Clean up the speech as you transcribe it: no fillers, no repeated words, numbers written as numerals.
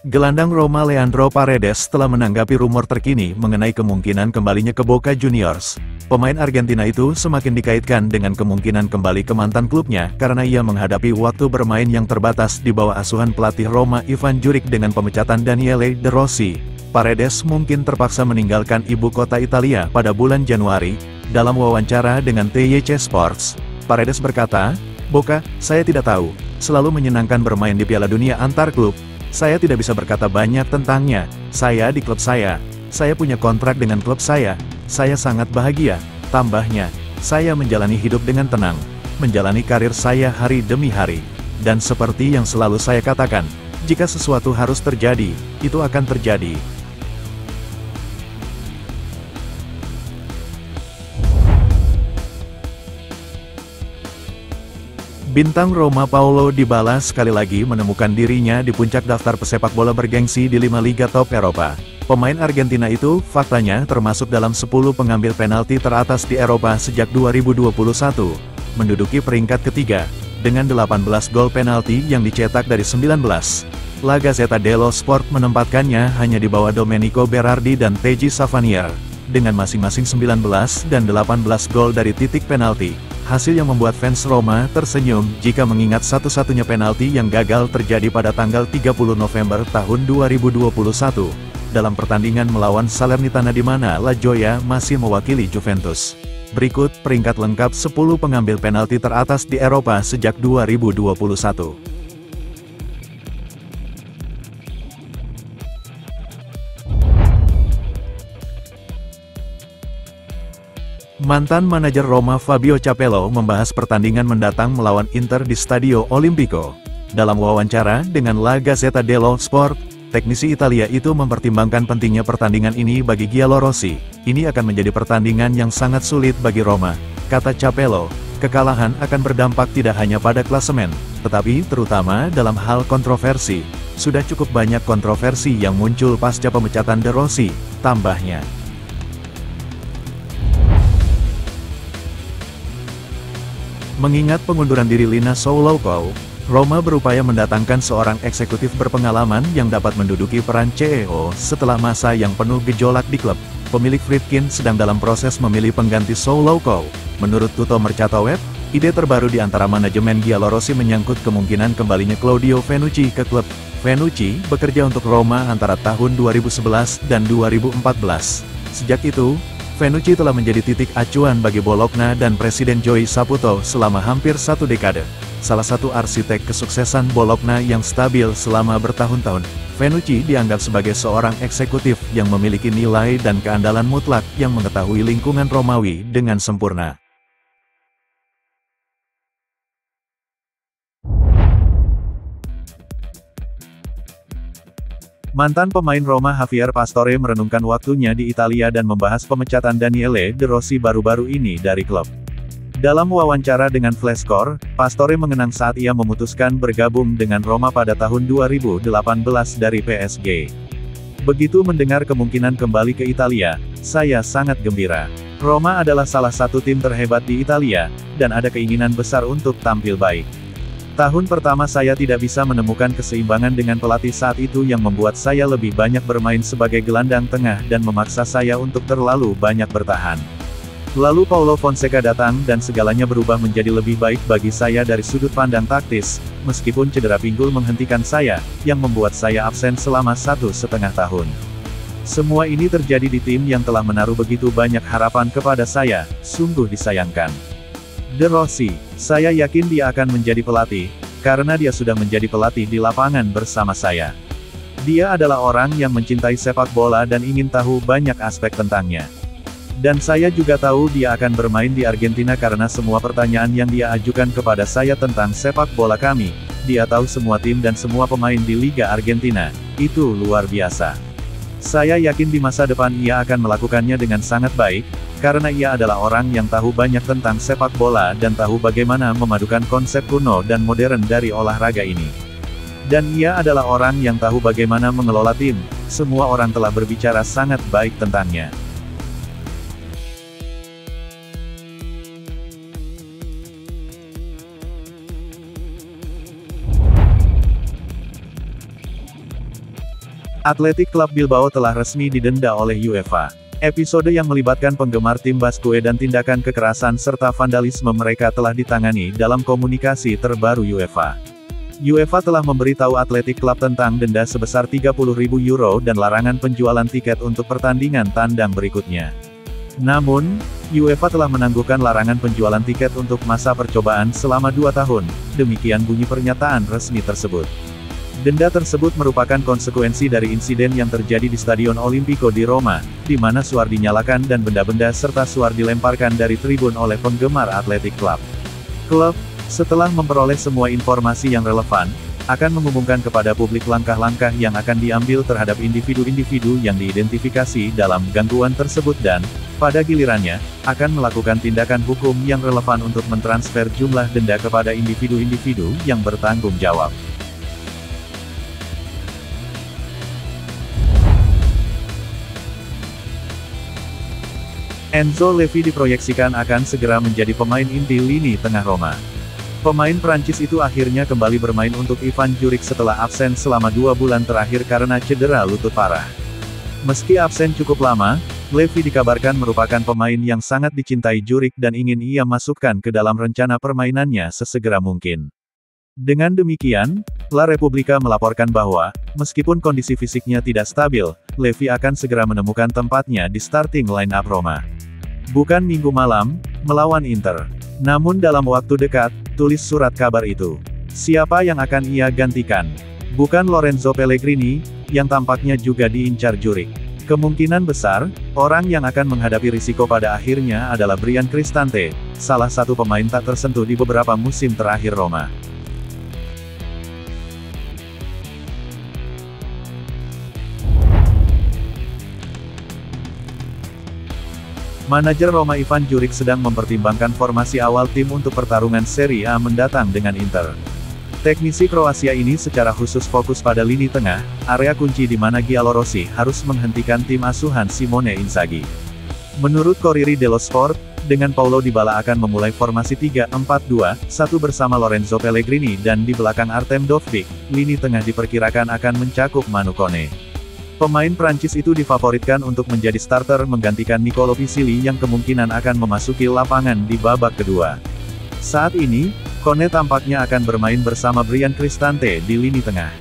Gelandang Roma Leandro Paredes telah menanggapi rumor terkini mengenai kemungkinan kembalinya ke Boca Juniors. Pemain Argentina itu semakin dikaitkan dengan kemungkinan kembali ke mantan klubnya karena ia menghadapi waktu bermain yang terbatas di bawah asuhan pelatih Roma Ivan Juric dengan pemecatan Daniele De Rossi. Paredes mungkin terpaksa meninggalkan ibu kota Italia pada bulan Januari. Dalam wawancara dengan TYC Sports, Paredes berkata, "Boca, saya tidak tahu. Selalu menyenangkan bermain di Piala Dunia antar klub. Saya tidak bisa berkata banyak tentangnya. Saya di klub saya. Saya punya kontrak dengan klub saya. Saya sangat bahagia." Tambahnya, "Saya menjalani hidup dengan tenang. Menjalani karir saya hari demi hari. Dan seperti yang selalu saya katakan, jika sesuatu harus terjadi, itu akan terjadi." Bintang Roma Paulo Dybala sekali lagi menemukan dirinya di puncak daftar pesepak bola bergengsi di 5 liga top Eropa. Pemain Argentina itu, faktanya, termasuk dalam 10 pengambil penalti teratas di Eropa sejak 2021. Menduduki peringkat ketiga, dengan 18 gol penalti yang dicetak dari 19. La Gazzetta dello Sport menempatkannya hanya di bawah Domenico Berardi dan Teji Savanier, dengan masing-masing 19 dan 18 gol dari titik penalti. Hasil yang membuat fans Roma tersenyum jika mengingat satu-satunya penalti yang gagal terjadi pada tanggal 30 November tahun 2021, dalam pertandingan melawan Salernitana di mana La Gioia masih mewakili Juventus. Berikut peringkat lengkap 10 pengambil penalti teratas di Eropa sejak 2021. Mantan manajer Roma Fabio Capello membahas pertandingan mendatang melawan Inter di Stadio Olimpico. Dalam wawancara dengan La Gazzetta dello Sport, teknisi Italia itu mempertimbangkan pentingnya pertandingan ini bagi Giallorossi. "Ini akan menjadi pertandingan yang sangat sulit bagi Roma," kata Capello. "Kekalahan akan berdampak tidak hanya pada klasemen, tetapi terutama dalam hal kontroversi. Sudah cukup banyak kontroversi yang muncul pasca pemecatan De Rossi," tambahnya. Mengingat pengunduran diri Linus Soulou, Roma berupaya mendatangkan seorang eksekutif berpengalaman yang dapat menduduki peran CEO setelah masa yang penuh gejolak di klub. Pemilik Friedkin sedang dalam proses memilih pengganti Soulou. Menurut Tutto Mercato Web, ide terbaru di antara manajemen Giallorossi menyangkut kemungkinan kembalinya Claudio Fenucci ke klub. Fenucci bekerja untuk Roma antara tahun 2011 dan 2014. Sejak itu, Fenucci telah menjadi titik acuan bagi Bologna dan Presiden Joey Saputo selama hampir 1 dekade. Salah satu arsitek kesuksesan Bologna yang stabil selama bertahun-tahun, Fenucci dianggap sebagai seorang eksekutif yang memiliki nilai dan keandalan mutlak yang mengetahui lingkungan Romawi dengan sempurna. Mantan pemain Roma Javier Pastore merenungkan waktunya di Italia dan membahas pemecatan Daniele De Rossi baru-baru ini dari klub. Dalam wawancara dengan Flashscore, Pastore mengenang saat ia memutuskan bergabung dengan Roma pada tahun 2018 dari PSG. "Begitu mendengar kemungkinan kembali ke Italia, saya sangat gembira. Roma adalah salah satu tim terhebat di Italia, dan ada keinginan besar untuk tampil baik. Tahun pertama saya tidak bisa menemukan keseimbangan dengan pelatih saat itu yang membuat saya lebih banyak bermain sebagai gelandang tengah dan memaksa saya untuk terlalu banyak bertahan. Lalu Paulo Fonseca datang dan segalanya berubah menjadi lebih baik bagi saya dari sudut pandang taktis, meskipun cedera pinggul menghentikan saya, yang membuat saya absen selama 1,5 tahun. Semua ini terjadi di tim yang telah menaruh begitu banyak harapan kepada saya, sungguh disayangkan. De Rossi, saya yakin dia akan menjadi pelatih, karena dia sudah menjadi pelatih di lapangan bersama saya. Dia adalah orang yang mencintai sepak bola dan ingin tahu banyak aspek tentangnya. Dan saya juga tahu dia akan bermain di Argentina karena semua pertanyaan yang dia ajukan kepada saya tentang sepak bola kami. Dia tahu semua tim dan semua pemain di Liga Argentina. Itu luar biasa. Saya yakin di masa depan ia akan melakukannya dengan sangat baik, karena ia adalah orang yang tahu banyak tentang sepak bola dan tahu bagaimana memadukan konsep kuno dan modern dari olahraga ini. Dan ia adalah orang yang tahu bagaimana mengelola tim. Semua orang telah berbicara sangat baik tentangnya. Athletic Club Bilbao telah resmi didenda oleh UEFA. Episode yang melibatkan penggemar tim Basque dan tindakan kekerasan serta vandalisme mereka telah ditangani dalam komunikasi terbaru UEFA. UEFA telah memberitahu Athletic Club tentang denda sebesar 30.000 euro dan larangan penjualan tiket untuk pertandingan tandang berikutnya. Namun, UEFA telah menangguhkan larangan penjualan tiket untuk masa percobaan selama 2 tahun, demikian bunyi pernyataan resmi tersebut. Denda tersebut merupakan konsekuensi dari insiden yang terjadi di Stadion Olimpico di Roma, di mana suar dinyalakan dan benda-benda serta suar dilemparkan dari tribun oleh penggemar Athletic Club. Klub, setelah memperoleh semua informasi yang relevan, akan mengumumkan kepada publik langkah-langkah yang akan diambil terhadap individu-individu yang diidentifikasi dalam gangguan tersebut dan, pada gilirannya, akan melakukan tindakan hukum yang relevan untuk mentransfer jumlah denda kepada individu-individu yang bertanggung jawab. Enzo Levy diproyeksikan akan segera menjadi pemain inti lini tengah Roma. Pemain Prancis itu akhirnya kembali bermain untuk Ivan Djuric setelah absen selama 2 bulan terakhir karena cedera lutut parah. Meski absen cukup lama, Levy dikabarkan merupakan pemain yang sangat dicintai Djuric dan ingin ia masukkan ke dalam rencana permainannya sesegera mungkin. Dengan demikian, La Repubblica melaporkan bahwa, meskipun kondisi fisiknya tidak stabil, Levy akan segera menemukan tempatnya di starting line-up Roma. Bukan Minggu malam, melawan Inter. Namun dalam waktu dekat, tulis surat kabar itu. Siapa yang akan ia gantikan? Bukan Lorenzo Pellegrini, yang tampaknya juga diincar Djuric. Kemungkinan besar, orang yang akan menghadapi risiko pada akhirnya adalah Bryan Cristante, salah satu pemain tak tersentuh di beberapa musim terakhir Roma. Manajer Roma Ivan Djuric sedang mempertimbangkan formasi awal tim untuk pertarungan Serie A mendatang dengan Inter. Teknisi Kroasia ini secara khusus fokus pada lini tengah, area kunci di mana Giallorossi harus menghentikan tim asuhan Simone Inzaghi. Menurut Corriere dello Sport, dengan Paulo Dybala akan memulai formasi 3-4-2-1 bersama Lorenzo Pellegrini dan di belakang Artem Dovbyk, lini tengah diperkirakan akan mencakup Manu Kone. Pemain Prancis itu difavoritkan untuk menjadi starter menggantikan Nicolo Pisili yang kemungkinan akan memasuki lapangan di babak kedua. Saat ini, Kone tampaknya akan bermain bersama Bryan Cristante di lini tengah.